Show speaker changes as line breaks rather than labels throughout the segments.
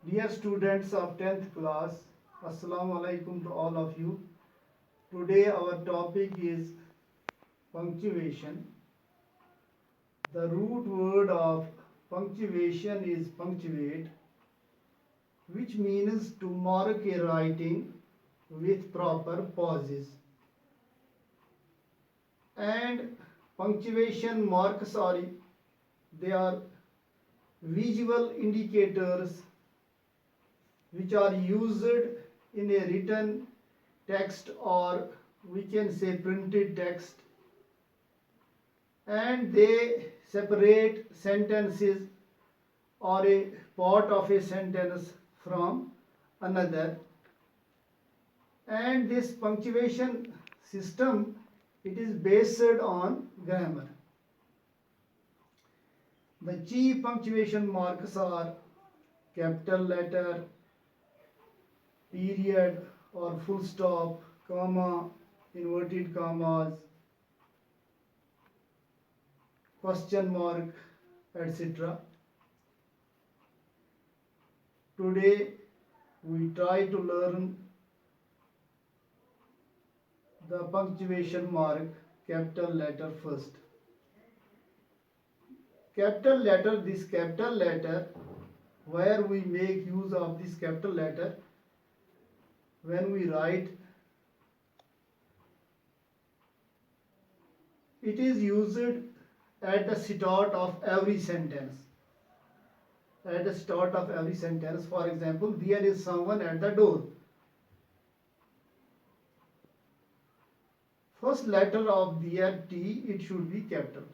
Dear students of 10th class, Assalamu alaikum to all of you. Today our topic is punctuation. The root word of punctuation is punctuate, which means to mark a writing with proper pauses. And punctuation marks they are visual indicators which are used in a written text, or we can say printed text, and they separate sentences or a part of a sentence from another. And this punctuation system, it is based on grammar. The chief punctuation marks are capital letter, period or full stop, comma, inverted commas, question mark, etc. Today we try to learn the punctuation mark capital letter first. Capital letter, this capital letter, where we make use of this capital letter when we write, it is used at the start of every sentence. At the start of every sentence, for example, there is someone at the door. First letter of their T, it should be capital.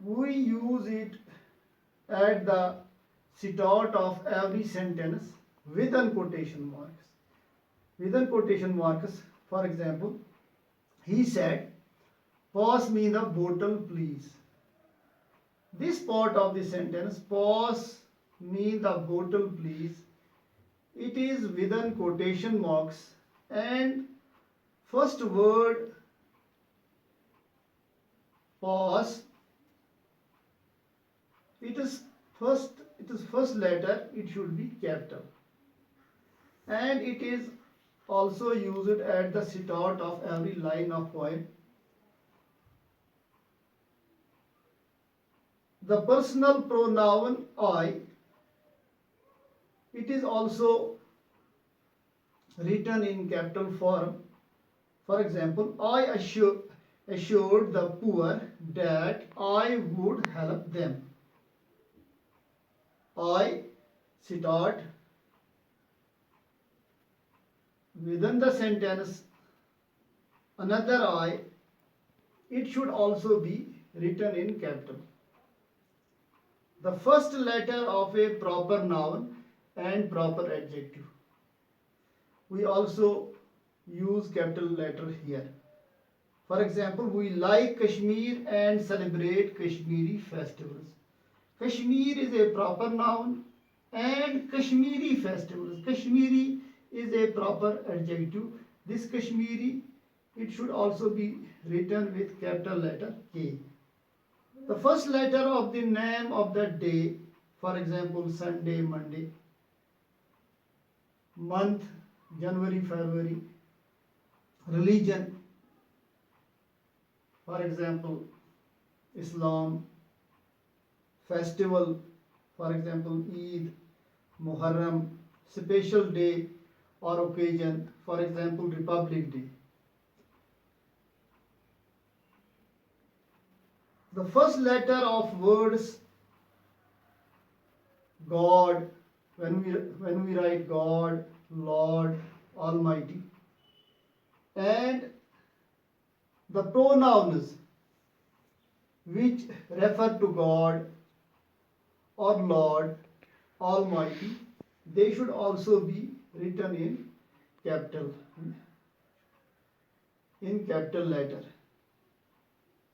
We use it at the start of every sentence within quotation marks. Within quotation marks, for example, he said, "Pass me the bottle, please." This part of the sentence, "pass me the bottle, please," it is within quotation marks, and first word pass, it is first letter, it should be capital, and it is also used at the start of every line of poem. The personal pronoun I, it is also written in capital form. For example, I assured the poor that I would help them. I start within the sentence another I, it should also be written in capital. The first letter of a proper noun and proper adjective. We also use capital letter here. For example, we like Kashmir and celebrate Kashmiri festivals. Kashmir is a proper noun and Kashmiri festivals. Kashmiri is a proper adjective. This Kashmiri, it should also be written with capital letter K. The first letter of the name of the day, for example, Sunday, Monday, month, January, February, religion, for example, Islam, festival, for example, Eid, Muharram, special day or occasion, for example, Republic Day. The first letter of words God, when we write God, Lord, Almighty, and the pronouns which refer to God or Lord, Almighty, they should also be written in capital letter,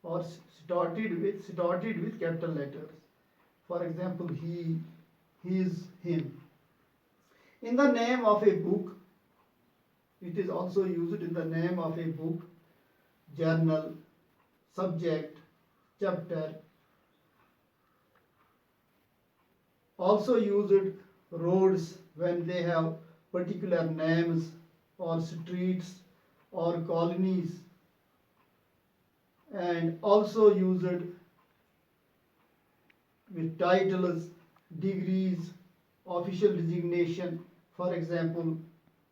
or started with capital letters. For example, he, his, him. In the name of a book, it is also used in the name of a book, journal, subject, chapter. also used roads when they have particular names, or streets or colonies, and also used with titles, degrees, official designation. For example,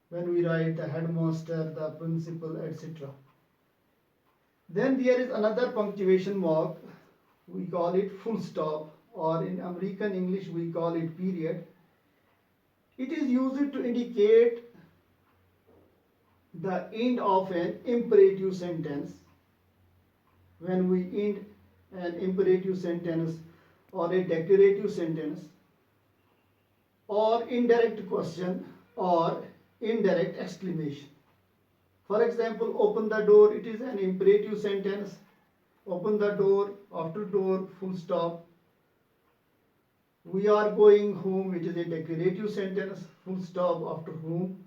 when we write the headmaster, the principal, etc. Then there is another punctuation mark, we call it full stop, or in American English we call it period. It is used to indicate the end of an imperative sentence. When we end an imperative sentence or a declarative sentence, or indirect question, or indirect exclamation. For example, open the door, it is an imperative sentence. Open the door, after door, full stop. We are going home, it is a declarative sentence, full stop, after whom.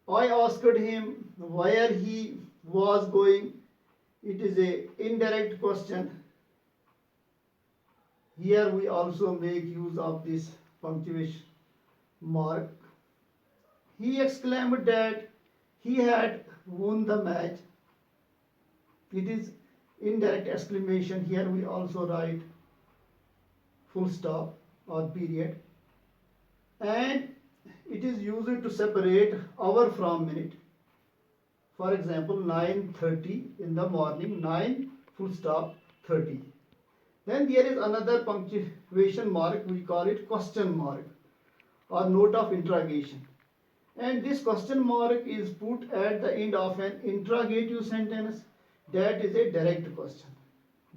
I asked him where he was going, it is a indirect question. Here we also make use of this punctuation mark. He exclaimed that he had won the match. It is indirect exclamation. Here we also write full stop or period. And it is used to separate hour from minute. For example, 9:30 in the morning, 9 full stop 30. Then there is another punctuation mark, we call it question mark or note of interrogation. And this question mark is put at the end of an interrogative sentence, that is a direct question.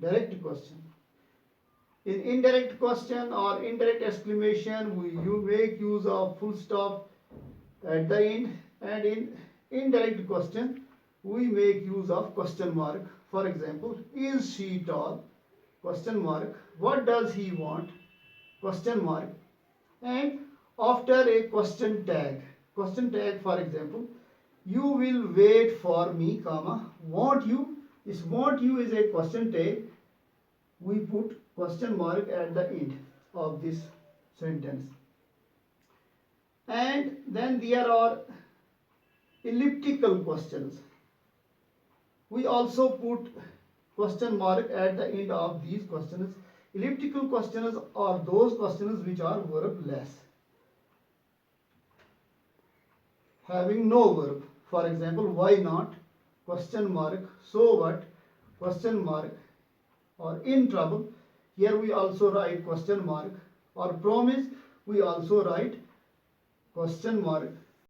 Direct question. In indirect question or indirect exclamation, you make use of full stop at the end, and in indirect question, we make use of question mark. For example, is she tall? Question mark. What does he want? Question mark. And after a question tag, for example, you will wait for me, comma, won't you? This won't you is a question tag. We put question mark at the end of this sentence. And then there are elliptical questions. We also put question mark at the end of these questions. Elliptical questions are those questions which are verbless, having no verb. For example, why not? Question mark. So what? Question mark. Or in trouble. Here we also write question mark. Or promise, we also write question mark.